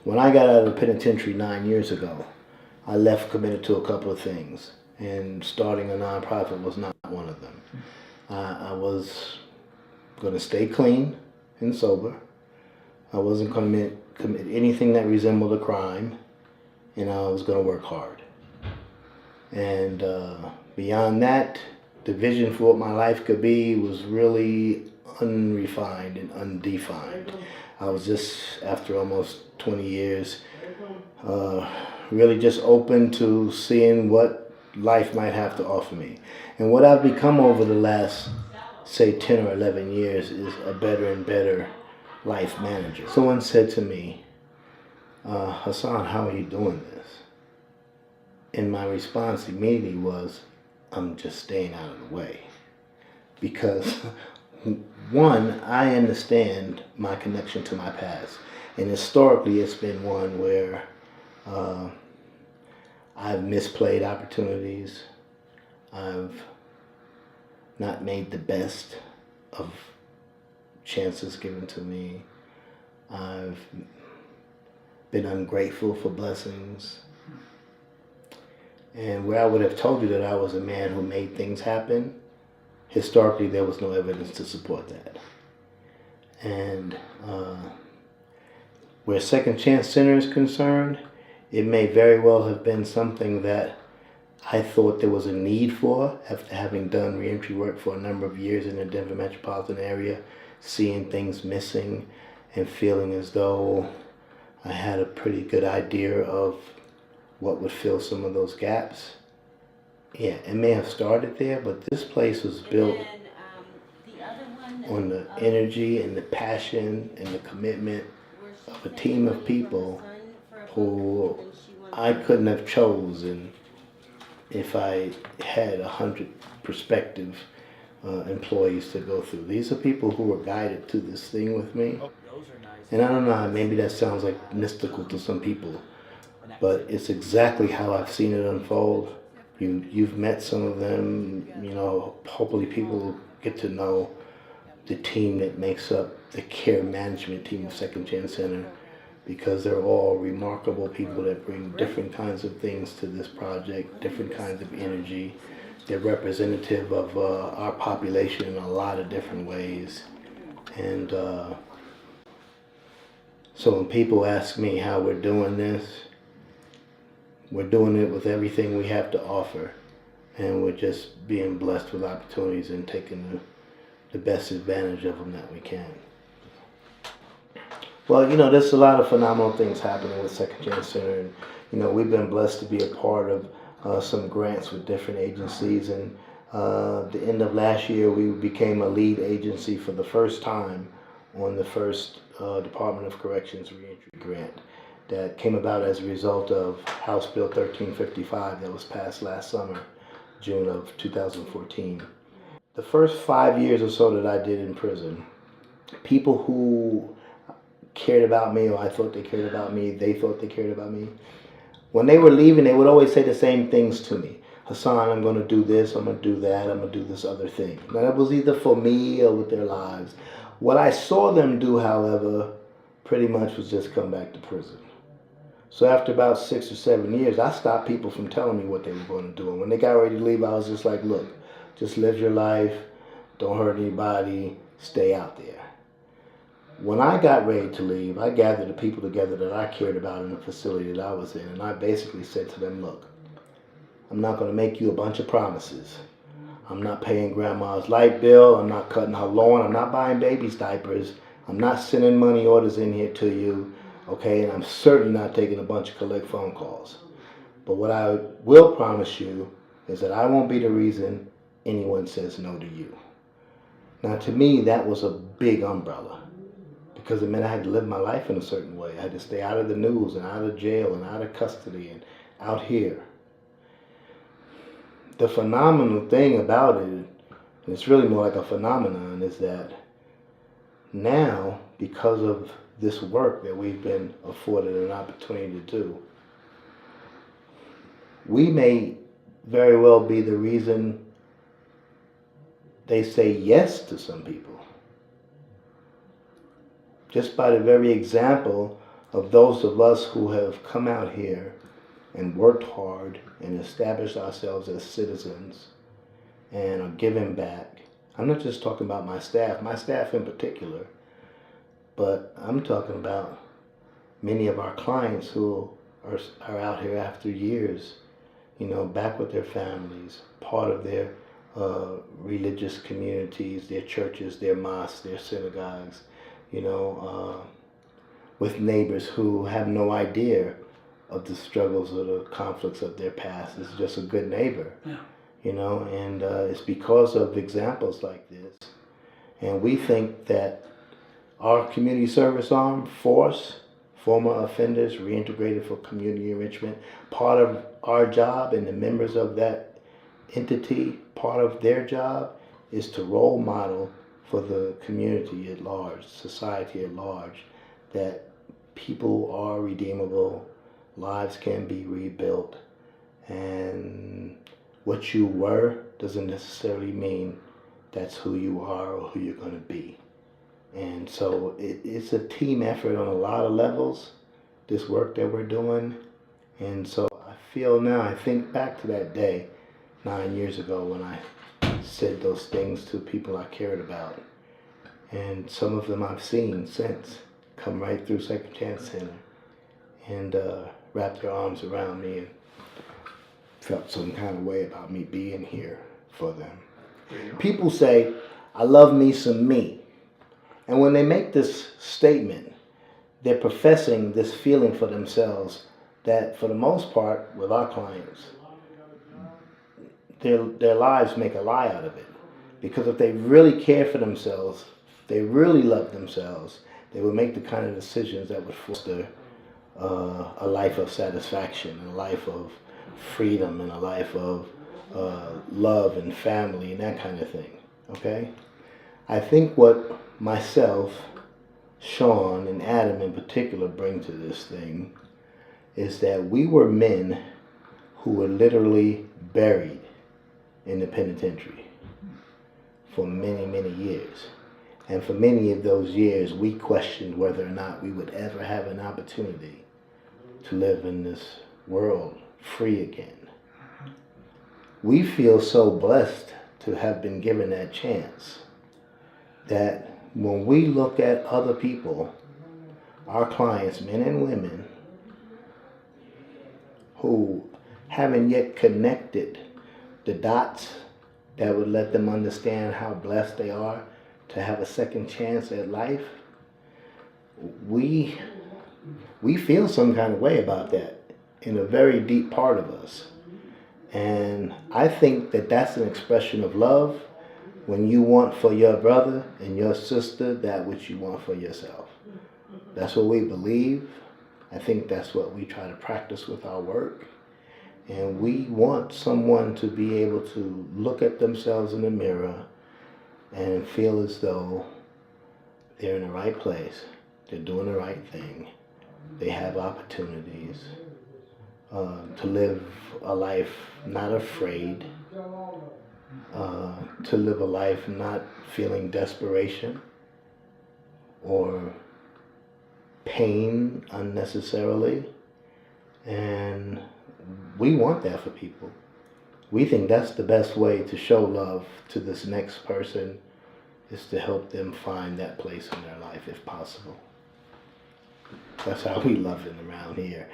When I got out of the penitentiary 9 years ago, I left committed to a couple of things, and starting a nonprofit was not one of them. I was going to stay clean and sober. I wasn't going to commit anything that resembled a crime, and I was going to work hard. And beyond that, the vision for what my life could be was really unrefined and undefined. I was just, after almost 20 years, really just open to seeing what life might have to offer me. And what I've become over the last, say, 10 or 11 years is a better and better life manager. Someone said to me, Hassan, how are you doing this? And my response immediately was, I'm just staying out of the way. Because one, I understand my connection to my past. And historically, it's been one where I've misplayed opportunities. I've not made the best of chances given to me. I've been ungrateful for blessings. And where I would have told you that I was a man who made things happen, historically there was no evidence to support that. And where Second Chance Center is concerned, it may very well have been something that I thought there was a need for after having done reentry work for a number of years in the Denver metropolitan area, seeing things missing and feeling as though I had a pretty good idea of what would fill some of those gaps. Yeah, it may have started there, but this place was built on the energy and the passion and the commitment of a team of people who I couldn't have chosen if I had 100 prospective employees to go through. These are people who were guided to this thing with me. And I don't know, maybe that sounds like mystical to some people, but it's exactly how I've seen it unfold. You've met some of them, you know, hopefully people get to know the team that makes up the care management team of Second Chance Center, because they're all remarkable people that bring different kinds of things to this project, different kinds of energy. They're representative of our population in a lot of different ways. And so when people ask me how we're doing this, we're doing it with everything we have to offer, and we're just being blessed with opportunities and taking the best advantage of them that we can. Well, you know, there's a lot of phenomenal things happening with Second Chance Center, and you know, we've been blessed to be a part of some grants with different agencies, and at the end of last year we became a lead agency for the first time on the first Department of Corrections reentry grant that came about as a result of House Bill 1355 that was passed last summer, June of 2014. The first 5 years or so that I did in prison, people who cared about me, or I thought they cared about me, they thought they cared about me, when they were leaving, they would always say the same things to me. Hassan, I'm going to do this, I'm going to do that, I'm going to do this other thing. Now, that was either for me or with their lives. What I saw them do, however, pretty much was just come back to prison. So after about 6 or 7 years, I stopped people from telling me what they were going to do. And when they got ready to leave, I was just like, look, just live your life, don't hurt anybody, stay out there. When I got ready to leave, I gathered the people together that I cared about in the facility that I was in, and I basically said to them, look, I'm not going to make you a bunch of promises. I'm not paying grandma's light bill, I'm not cutting her lawn, I'm not buying baby's diapers, I'm not sending money orders in here to you, okay, and I'm certainly not taking a bunch of collect phone calls. But what I will promise you is that I won't be the reason anyone says no to you. Now, to me, that was a big umbrella, because it meant I had to live my life in a certain way. I had to stay out of the news and out of jail and out of custody and out here. The phenomenal thing about it, and it's really more like a phenomenon, is that now, because of this work that we've been afforded an opportunity to do, we may very well be the reason they say yes to some people. Just by the very example of those of us who have come out here and worked hard and established ourselves as citizens and are giving back. I'm not just talking about my staff in particular, but I'm talking about many of our clients who are out here after years, back with their families, part of their religious communities, their churches, their mosques, their synagogues, with neighbors who have no idea of the struggles or the conflicts of their past. It's just a good neighbor, and it's because of examples like this. And we think that our community service arm, FORCE, former offenders reintegrated for community enrichment, part of our job and the members of that entity, part of their job is to role model for the community at large, society at large, that people are redeemable, lives can be rebuilt, and what you were doesn't necessarily mean that's who you are or who you're going to be. And so it's a team effort on a lot of levels, this work that we're doing. And so I feel now, I think back to that day 9 years ago when I said those things to people I cared about. And some of them I've seen since come right through Second Chance Center and wrap their arms around me and felt some kind of way about me being here for them. People say, I love me some me. And when they make this statement, they're professing this feeling for themselves that for the most part with our clients, their lives make a lie out of it. Because if they really care for themselves, they really love themselves, they would make the kind of decisions that would foster a life of satisfaction, a life of freedom, and a life of love and family and that kind of thing. Okay? I think what myself, Sean, and Adam in particular bring to this thing is that we were men who were literally buried in the penitentiary for many, many years. And for many of those years, we questioned whether or not we would ever have an opportunity to live in this world free again. We feel so blessed to have been given that chance that when we look at other people, our clients, men and women, who haven't yet connected the dots that would let them understand how blessed they are to have a second chance at life, we feel some kind of way about that in a very deep part of us. And I think that that's an expression of love when you want for your brother and your sister that which you want for yourself. That's what we believe. I think that's what we try to practice with our work. And we want someone to be able to look at themselves in the mirror and feel as though they're in the right place, they're doing the right thing, they have opportunities to live a life not afraid, to live a life not feeling desperation or pain unnecessarily. And we want that for people. We think that's the best way to show love to this next person, is to help them find that place in their life if possible. That's how we love it around here.